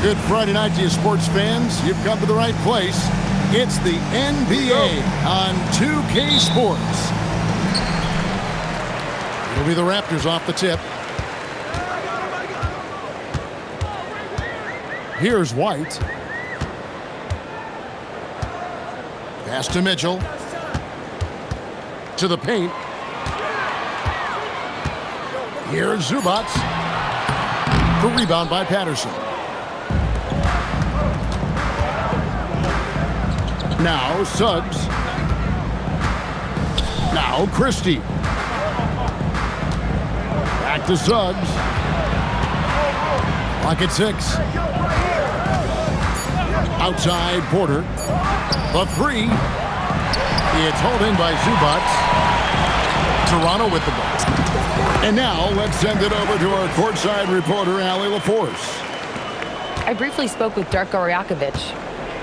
Good Friday night to you sports fans. You've come to the right place. It's the NBA on 2K Sports. It'll be the Raptors off the tip. Here's White. Pass to Mitchell. To the paint. Here's Zubac. The rebound by Patterson. Now Suggs. Now Christie. Back to Suggs. Clock at 6. Outside Porter. The three. It's hauled in by Zubac. Toronto with the ball. And now let's send it over to our courtside reporter, Allie LaForce. I briefly spoke with Darko Rajakovic.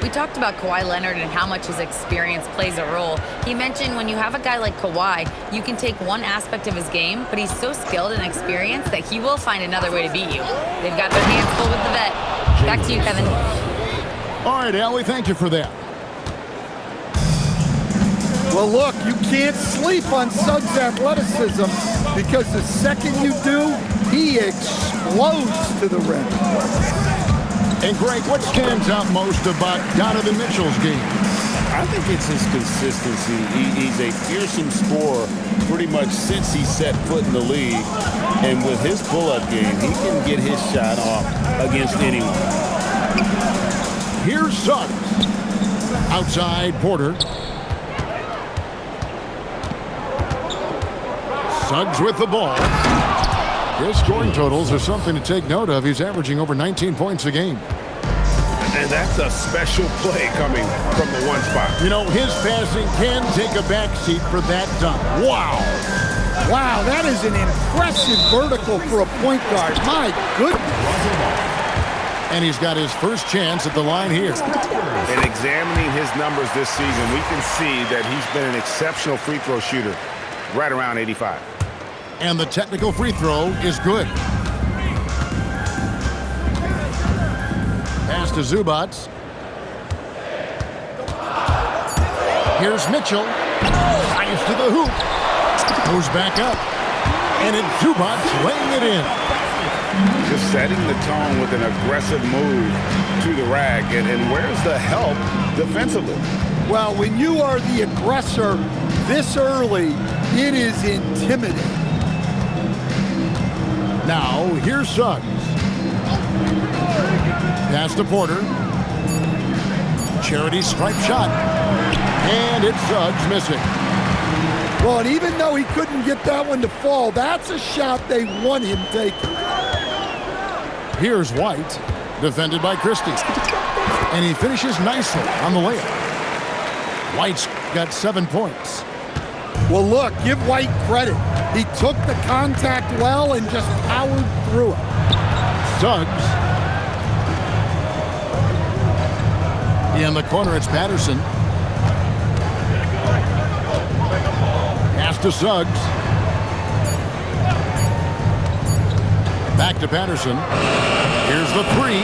We talked about Kawhi Leonard and how much his experience plays a role. He mentioned when you have a guy like Kawhi, you can take one aspect of his game, but he's so skilled and experienced that he will find another way to beat you. They've got their hands full with the vet. Back to you, Kevin. All right, Allie, thank you for that. Well, look, you can't sleep on Suggs' athleticism because the second you do, he explodes to the rim. And Greg, what stands out most about Donovan Mitchell's game? I think it's his consistency. He's a fearsome scorer pretty much since he set foot in the league. And with his pull-up game, he can get his shot off against anyone. Here's Suggs. Outside Porter. Suggs with the ball. His scoring totals are something to take note of. He's averaging over 19 points a game. And that's a special play coming from the one spot. You know, his passing can take a backseat for that dunk. Wow. Wow, that is an impressive vertical for a point guard. My goodness. And he's got his first chance at the line here. And examining his numbers this season, we can see that he's been an exceptional free throw shooter, right around 85. And the technical free throw is good. Pass to Zubac. Here's Mitchell. Drives to the hoop. Goes back up. And it's Zubac laying it in. Just setting the tone with an aggressive move to the rack. And where's the help defensively? Well, when you are the aggressor this early, it is intimidating. Now, here's Suggs. Pass to Porter. Charity stripe shot. And it's Suggs missing. Well, and even though he couldn't get that one to fall, that's a shot they want him taking. Here's White, defended by Christie. And he finishes nicely on the layup. White's got 7 points. Well, look, give White credit. He took the contact well and just powered through it. Suggs. In the corner, it's Patterson. Pass to Suggs. Back to Patterson. Here's the three.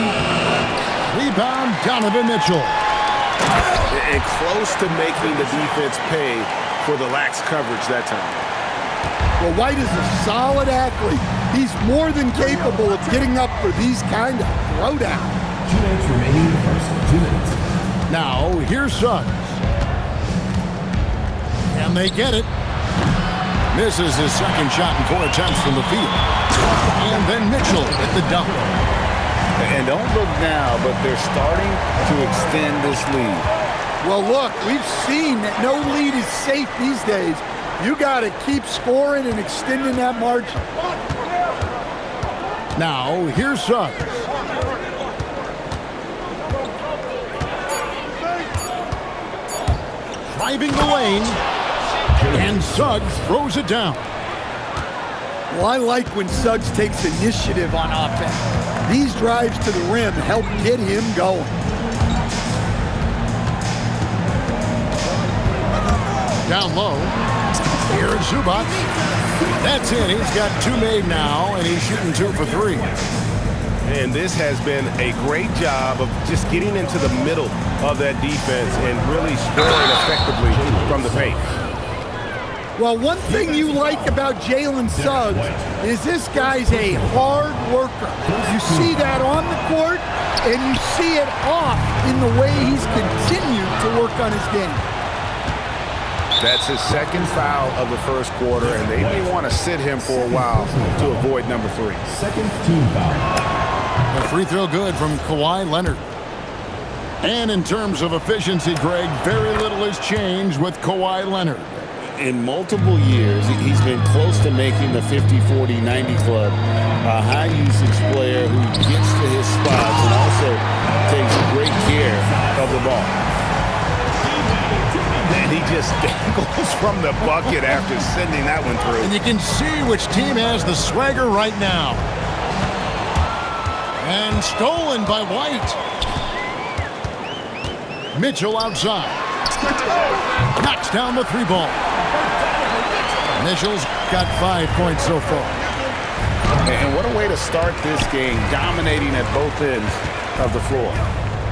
Rebound, Donovan Mitchell. And close to making the defense pay for the lax coverage that time. Well, White is a solid athlete. He's more than capable of getting up for these kind of throwdowns. 2 minutes remaining in the first. 2 minutes. Now, here's Suggs. Can they get it? Misses his second shot in 4 attempts from the field. And then Mitchell at the dunk. And don't look now, but they're starting to extend this lead. Well, look, we've seen that no lead is safe these days. You got to keep scoring and extending that margin. Now, here's Suggs. Driving the lane. And Suggs throws it down. Well, I like when Suggs takes initiative on offense. These drives to the rim help get him going. Down low. Here's Zubac. That's in. He's got 2 made now, and he's shooting 2 for 3. And this has been a great job of just getting into the middle of that defense and really scoring effectively from the paint. Well, one thing you like about Jalen Suggs is this guy's a hard worker. You see that on the court, and you see it off in the way he's continued to work on his game. That's his second foul of the first quarter, and they may want to sit him for a while to avoid number 3. Second team foul. A free throw good from Kawhi Leonard. And in terms of efficiency, Greg, very little has changed with Kawhi Leonard. In multiple years, he's been close to making the 50-40-90 club. A high-usage player who gets to his spots and also takes great care of the ball. And he just dangles from the bucket after sending that one through. And you can see which team has the swagger right now. And stolen by White. Mitchell outside. Knocks down the 3 ball. Mitchell's got 5 points so far. And what a way to start this game, dominating at both ends of the floor.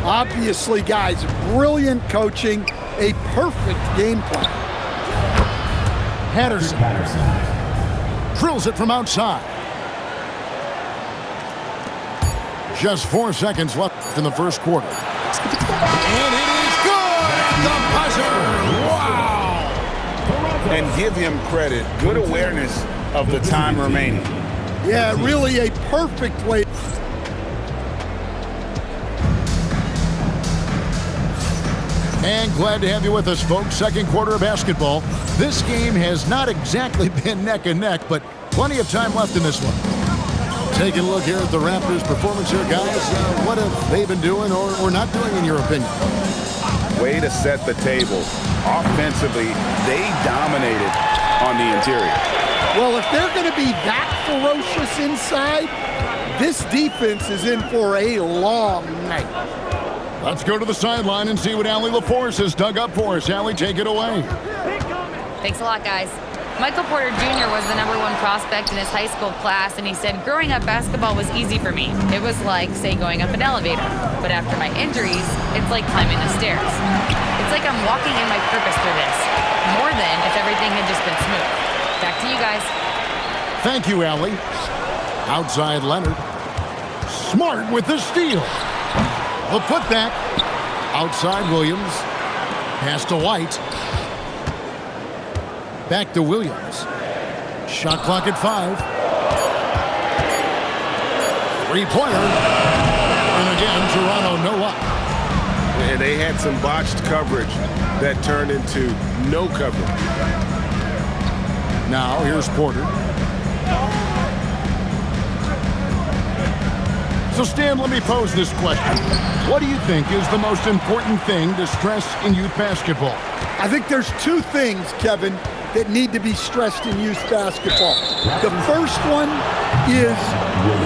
Obviously, guys, brilliant coaching, a perfect game plan. Patterson drills it from outside. Just 4 seconds left in the first quarter. And it is good! The buzzer! Wow! And give him credit. Good awareness of the time remaining. Yeah, really a perfect way. And glad to have you with us, folks. Second quarter of basketball. This game has not exactly been neck and neck, but plenty of time left in this one. Taking a look here at the Raptors' performance here, guys. What have they been doing or not doing, in your opinion? Way to set the table. Offensively, they dominated on the interior. Well, if they're going to be that ferocious inside, this defense is in for a long night. Let's go to the sideline and see what Allie LaForce has dug up for us. Allie, take it away. Thanks a lot, guys. Michael Porter Jr. was the #1 prospect in his high school class, and he said, growing up, basketball was easy for me. It was like, say, going up an elevator. But after my injuries, it's like climbing the stairs. It's like I'm walking in my purpose through this, more than if everything had just been smooth. Back to you guys. Thank you, Allie. Outside Leonard. Smart with the steal. The putback. Outside Williams. Pass to White. Back to Williams. Shot clock at 5. 3-pointer. And again, Toronto no up. And they had some botched coverage that turned into no coverage. Now here's Porter. So Stan, let me pose this question. What do you think is the most important thing to stress in youth basketball? I think there's 2 things, Kevin, that need to be stressed in youth basketball. The first one is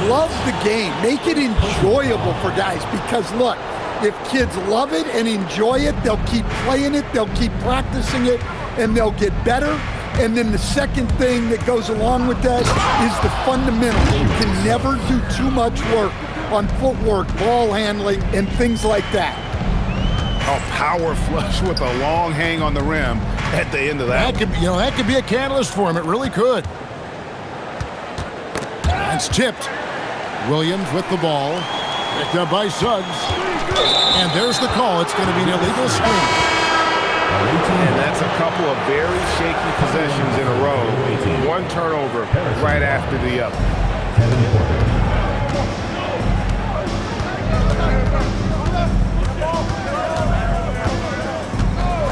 love the game. Make it enjoyable for guys, because look, if kids love it and enjoy it, they'll keep playing it, they'll keep practicing it, and they'll get better. And then the second thing that goes along with that is the fundamentals. You can never do too much work on footwork, ball handling, and things like that. A power flush with a long hang on the rim at the end of that. That could be a catalyst for him. It really could. It's tipped. Williams with the ball. Picked up by Suggs. And there's the call. It's going to be an illegal screen. And that's a couple of very shaky possessions in a row. 1 turnover right after the other.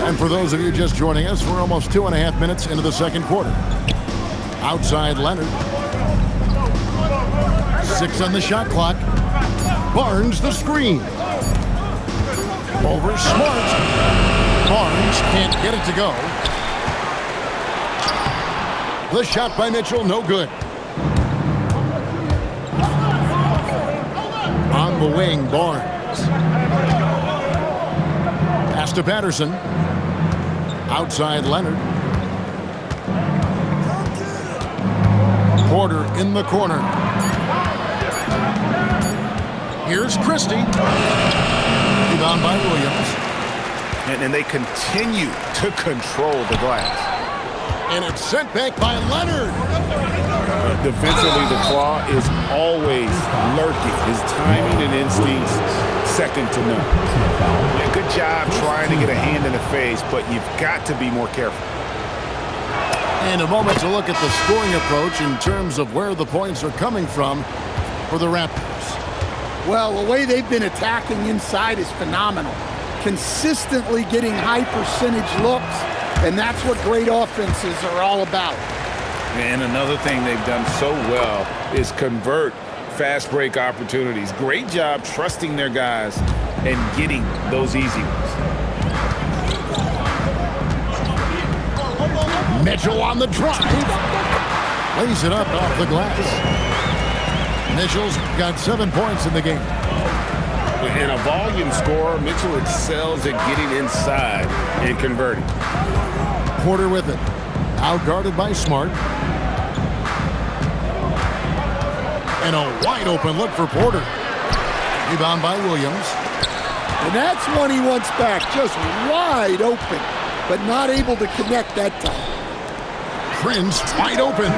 And for those of you just joining us, we're almost 2.5 minutes into the second quarter. Outside Leonard. 6 on the shot clock. Barnes the screen. Over Smart. Barnes can't get it to go. The shot by Mitchell, no good. On the wing, Barnes. Pass to Patterson. Outside Leonard. Porter in the corner. Here's Christie. Rebound by Williams. And they continue to control the glass. And it's sent back by Leonard. Defensively, the Claw is always lurking. His timing and instincts, second to none. Yeah, good job trying to get a hand in the face, but you've got to be more careful. And a moment to look at the scoring approach in terms of where the points are coming from for the Raptors. Well, the way they've been attacking inside is phenomenal. Consistently getting high percentage looks, and that's what great offenses are all about. And another thing they've done so well is convert fast break opportunities. Great job trusting their guys and getting those easy ones. Mitchell on the drive. Lays it up off the glass. Mitchell's got 7 points in the game. In a volume scorer, Mitchell excels at getting inside and converting. Porter with it. Out guarded by Smart. And a wide open look for Porter. Rebound by Williams. And that's one he wants back, just wide open, but not able to connect that time. Prince wide open.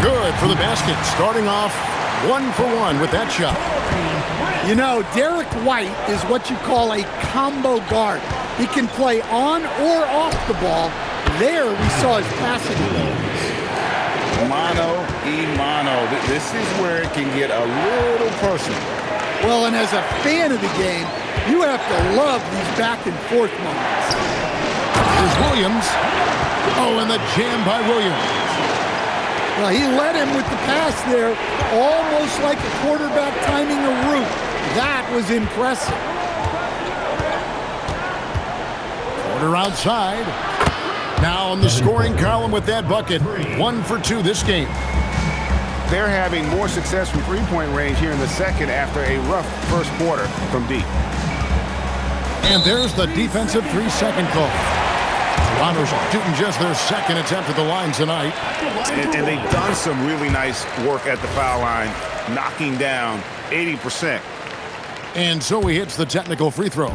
Good for the basket. Starting off 1 for 1 with that shot. You know, Derek White is what you call a combo guard. He can play on or off the ball. There we saw his passing abilities. Mano y mano. This is where it can get a little personal. Well, and as a fan of the game, you have to love these back and forth moments. Here's Williams. Oh, and the jam by Williams. Well, he led him with the pass there, almost like a quarterback timing a route. That was impressive. Porter outside. Now in the scoring column with that bucket. 1 for 2 this game. They're having more success from three-point range here in the second after a rough first quarter from deep. And there's the defensive 3-second call. Toronto's shooting just their second attempt at the line tonight. And they've done some really nice work at the foul line, knocking down 80%. And so he hits the technical free throw.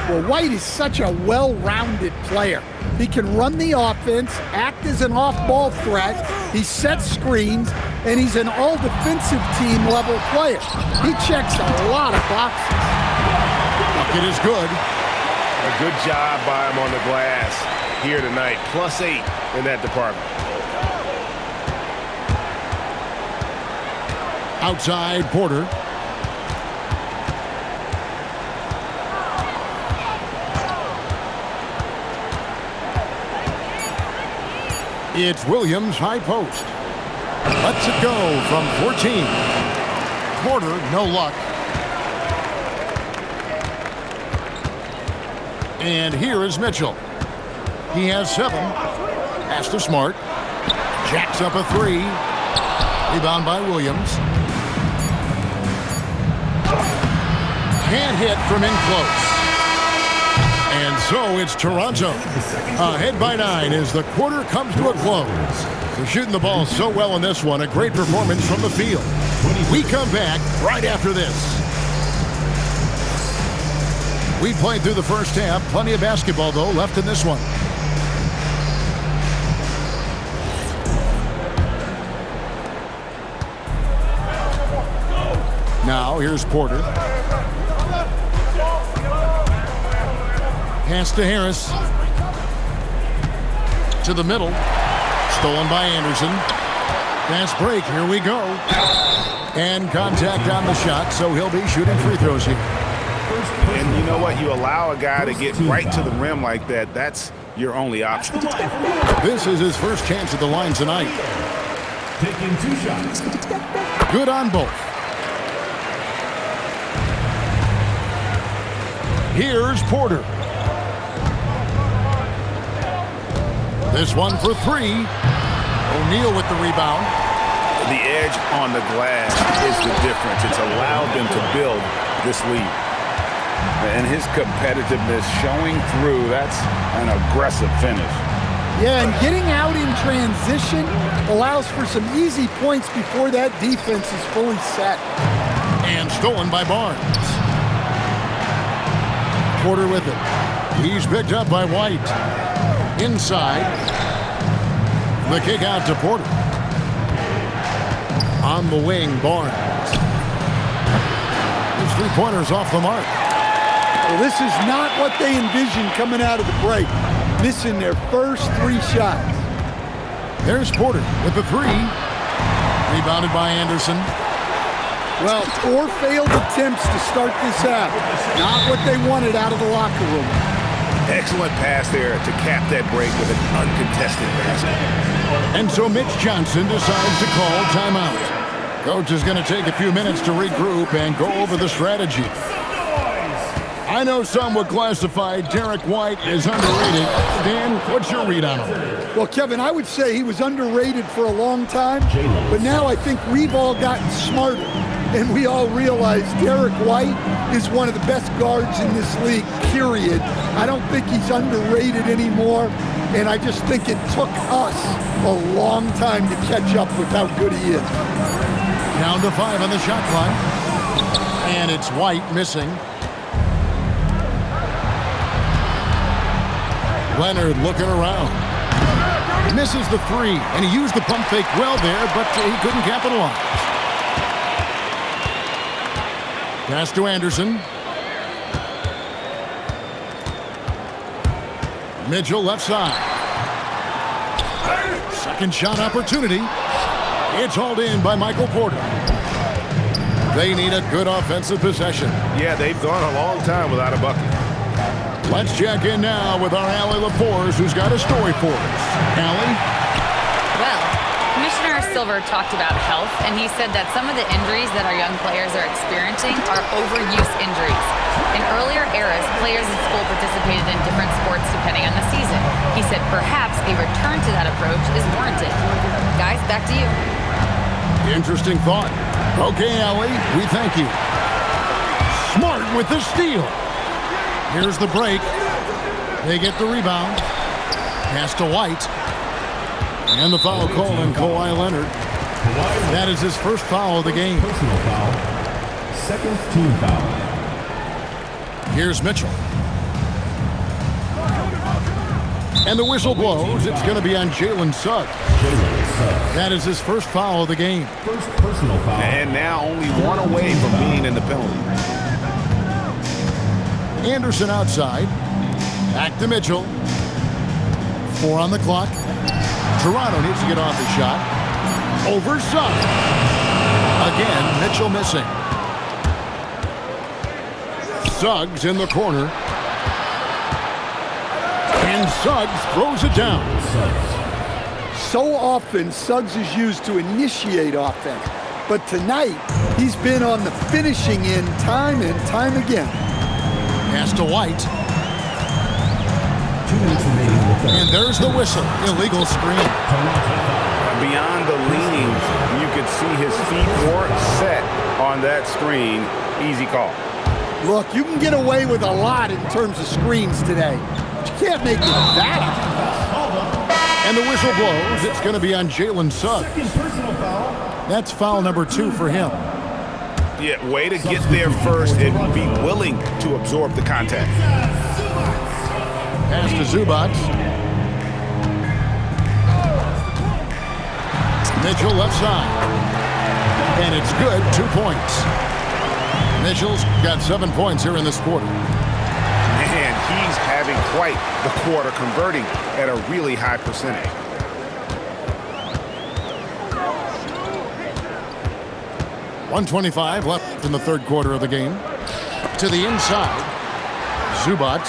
Well, White is such a well-rounded player. He can run the offense, act as an off-ball threat, he sets screens, and he's an all-defensive team level player. He checks a lot of boxes. Bucket is good. A good job by him on the glass here tonight. +8 in that department. Outside Porter. It's Williams, high post. Lets it go from 14. Porter, no luck. And here is Mitchell. He has 7. Pass to Smart. Jacks up a 3. Rebound by Williams. Can't hit from in close. And so it's Toronto. Ahead by 9 as the quarter comes to a close. They're shooting the ball so well in this one. A great performance from the field. We come back right after this. We played through the first half. Plenty of basketball, though, left in this one. Now, here's Porter. Pass to Harris. To the middle. Stolen by Anderson. Fast break. Here we go. And contact on the shot, so he'll be shooting free throws here. And you know what? You allow a guy to get right to the rim like that, that's your only option. This is his first chance at the line tonight. Taking 2 shots. Good on both. Here's Porter. This one for 3. O'Neal with the rebound. The edge on the glass is the difference. It's allowed them to build this lead. And his competitiveness showing through. That's an aggressive finish. Yeah, and getting out in transition allows for some easy points before that defense is fully set. And stolen by Barnes. Porter with it. He's picked up by White. Inside. The kick out to Porter. On the wing, Barnes. His three-pointers off the mark. Well, this is not what they envisioned coming out of the break. Missing their first 3 shots. There's Porter with the 3. Rebounded by Anderson. Well, 4 failed attempts to start this half. Not what they wanted out of the locker room. Excellent pass there to cap that break with an uncontested basket. And so Mitch Johnson decides to call timeout. Coach is going to take a few minutes to regroup and go over the strategy. I know some would classify Derek White as underrated. Dan, what's your read on him? Well, Kevin, I would say he was underrated for a long time, but now I think we've all gotten smarter, and we all realize Derek White is one of the best guards in this league, period. I don't think he's underrated anymore, and I just think it took us a long time to catch up with how good he is. Down to 5 on the shot clock, and it's White missing. Leonard looking around. Misses the 3, and he used the pump fake well there, but he couldn't capitalize. Pass to Anderson. Mitchell left side. Second shot opportunity. It's hauled in by Michael Porter. They need a good offensive possession. Yeah, they've gone a long time without a bucket. Let's check in now with our Allie LaForce, who's got a story for us. Allie? Well, Commissioner Silver talked about health, and he said that some of the injuries that our young players are experiencing are overuse injuries. In earlier eras, players in school participated in different sports depending on the season. He said perhaps a return to that approach is warranted. Guys, back to you. Interesting thought. Okay, Allie, we thank you. Smart with the steal. Here's the break. They get the rebound. Pass to White. And the foul call on Kawhi Leonard. That is his first foul of the game. Personal foul. Second team foul. Here's Mitchell. And the whistle blows. It's going to be on Jalen Suggs. That is his first foul of the game. First personal foul. And now only 1 away from being in the penalty. Anderson outside. Back to Mitchell. 4 on the clock. Toronto needs to get off the shot. Over Suggs. Again, Mitchell missing. Suggs in the corner. And Suggs throws it down. So often, Suggs is used to initiate offense. But tonight, he's been on the finishing end time and time again. Pass to White. 2 minutes remaining in the third. And there's the whistle. Illegal screen. Beyond the leanings, you could see his feet weren't set on that screen. Easy call. Look, you can get away with a lot in terms of screens today. But you can't make it that obvious. And the whistle blows. It's going to be on Jalen Suggs. Second personal foul. That's foul number 2 for him. Yeah, way to get there first and be willing to absorb the contact. Pass to Zubac. Mitchell left side. And it's good. 2 points. Mitchell's got 7 points here in this quarter. And he's having quite the quarter, converting at a really high percentage. .125 left in the third quarter of the game. To the inside. Zubac.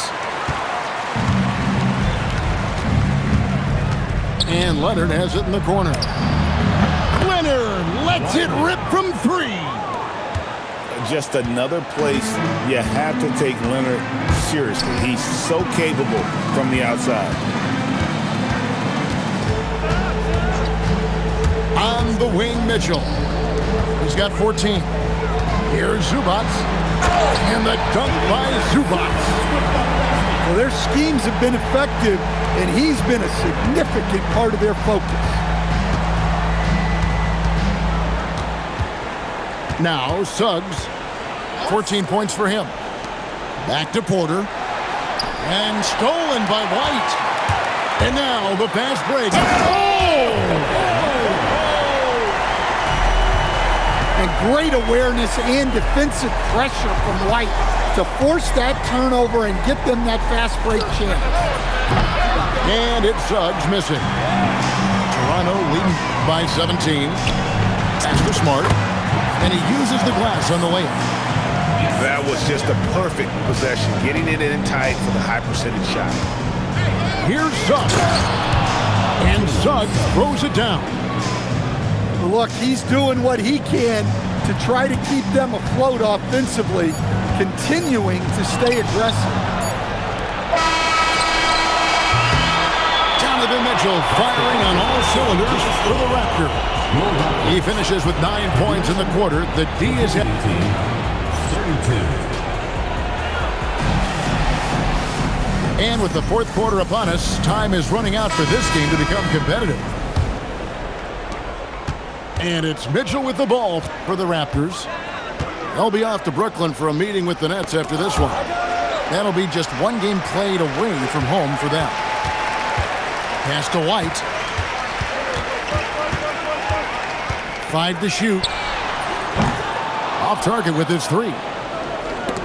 And Leonard has it in the corner. Leonard lets it rip from 3. Just another place you have to take Leonard seriously. He's so capable from the outside. On the wing, Mitchell. He's got 14. Here's Zubac. And the dunk by Zubac. Well, their schemes have been effective, and he's been a significant part of their focus. Now Suggs. 14 points for him. Back to Porter. And stolen by White. And now the fast break. And great awareness and defensive pressure from White to force that turnover and get them that fast break chance. And it's Suggs missing. Toronto leading by 17. Pass to Smart. And he uses the glass on the layup. That was just a perfect possession, getting it in tight for the high percentage shot. Here's Suggs. And Suggs throws it down. Look, he's doing what he can to try to keep them afloat offensively, continuing to stay aggressive. Donovan Mitchell firing on all cylinders for the Raptors. He finishes with 9 points in the quarter. The D is hit. 32. And with the fourth quarter upon us, time is running out for this game to become competitive. And it's Mitchell with the ball for the Raptors. They'll be off to Brooklyn for a meeting with the Nets after this one. That'll be just one game played away from home for them. Pass to White. 5 to shoot. Off target with his 3.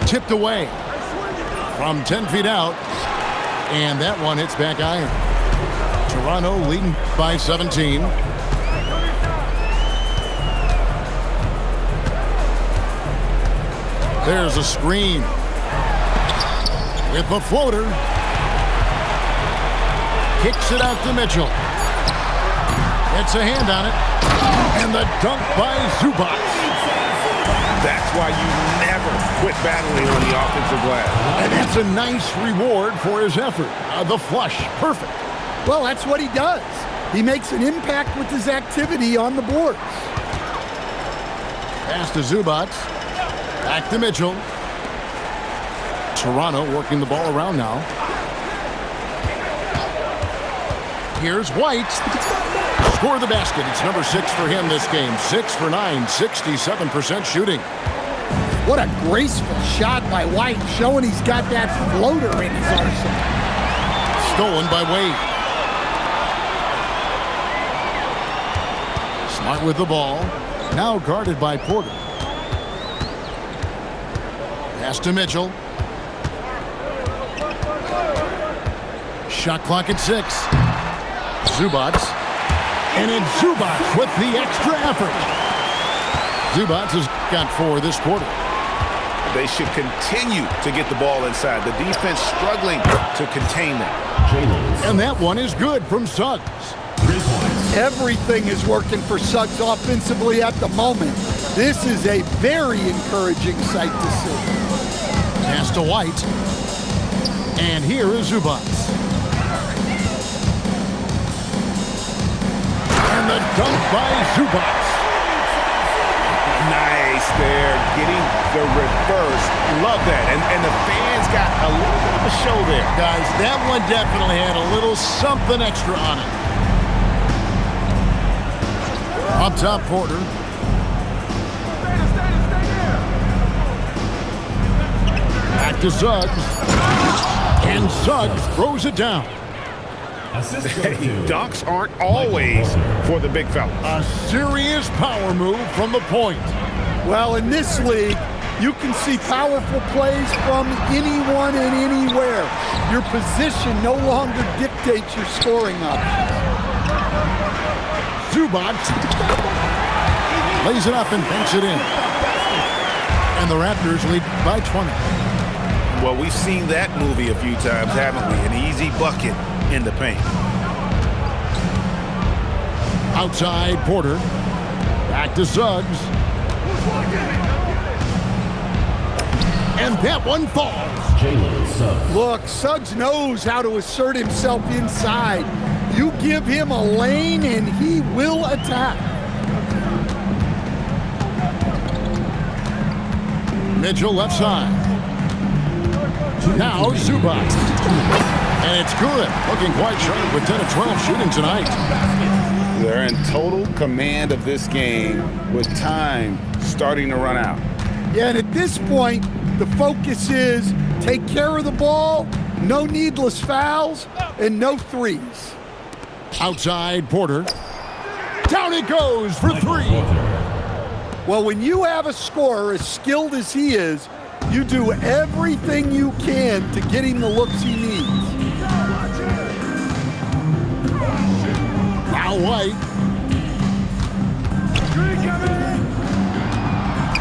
Tipped away from 10 feet out. And that one hits back iron. Toronto leading by 17. There's a screen. With the floater. Kicks it out to Mitchell. Gets a hand on it. And the dunk by Zubac. That's why you never quit battling on the offensive glass. And that's a nice reward for his effort. The flush. Perfect. Well, that's what he does. He makes an impact with his activity on the boards. Pass to Zubac. Back to Mitchell. Toronto working the ball around now. Here's White. Score the basket. It's number 6 for him this game. 6 for 9, 67% shooting. What a graceful shot by White, showing he's got that floater in his arsenal. Stolen by Wade. Smart with the ball. Now guarded by Porter. Pass to Mitchell. Shot clock at 6. Zubac. And it's Zubac with the extra effort. Zubac has got 4 this quarter. They should continue to get the ball inside. The defense struggling to contain them. And that one is good from Suggs. 3 points. Everything is working for Suggs offensively at the moment. This is a very encouraging sight to see. Pass to White. And here is Zubac. And the dunk by Zubac. Nice there, getting the reverse. Love that. And the fans got a little bit of a show there. Guys, that one definitely had a little something extra on it. Up top, Porter. Back to Suggs. And Suggs throws it down. Assist Hey, goes to dunks aren't always for the big fella. A serious power move from the point. Well, in this league, you can see powerful plays from anyone and anywhere. Your position no longer dictates your scoring options. Zubac lays it up and banks it in. And the Raptors lead by 20. Well, we've seen that movie a few times, haven't we? An easy bucket in the paint. Outside, Porter. Back to Suggs. And that one falls. Jalen Suggs. Look, Suggs knows how to assert himself inside. You give him a lane and he will attack. Mitchell left side. Now Zubac. And it's good. Looking quite sharp with 10 of 12 shooting tonight. They're in total command of this game with time starting to run out. Yeah, and at this point, the focus is take care of the ball, no needless fouls, and no threes. Outside Porter. Down it goes for three. Well, when you have a scorer as skilled as he is, you do everything you can to get him the looks he needs. Now White.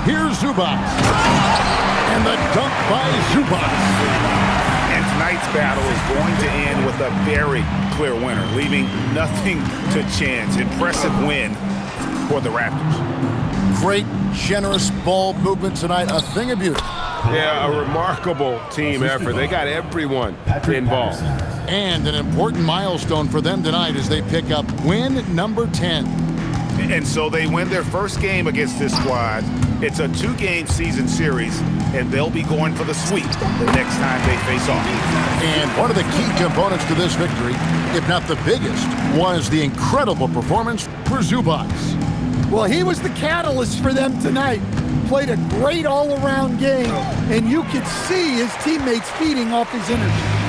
Here's Zubac. And the dunk by Zubac. And tonight's battle is going to end with a very clear winner, leaving nothing to chance. Impressive win for the Raptors. Great, generous ball movement tonight. A thing of beauty. Yeah, a remarkable team effort. They got everyone involved. And an important milestone for them tonight as they pick up win number 10. And so they win their first game against this squad. It's a 2-game season series, and they'll be going for the sweep the next time they face off. And one of the key components to this victory, if not the biggest, was the incredible performance for Zubac. Well, he was the catalyst for them tonight. Played a great all-around game, and you could see his teammates feeding off his energy.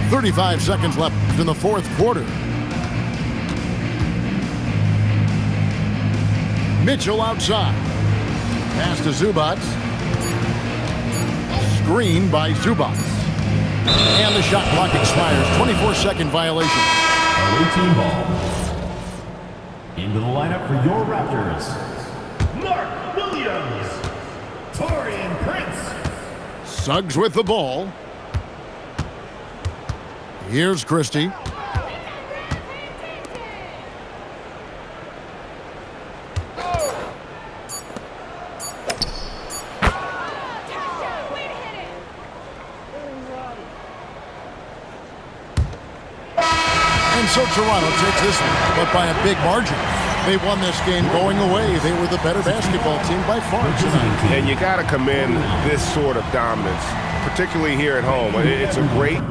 .35 seconds left in the fourth quarter. Mitchell outside. Pass to Zubac. Screen by Zubac. And the shot clock expires. 24-second violation. Away team ball. Into the lineup for your Raptors, Mark Williams, Taurean Prince. Suggs with the ball. Here's Christie. And so Toronto takes this one, but by a big margin. They won this game going away. They were the better basketball team by far tonight. And you got to commend this sort of dominance, particularly here at home. It's a great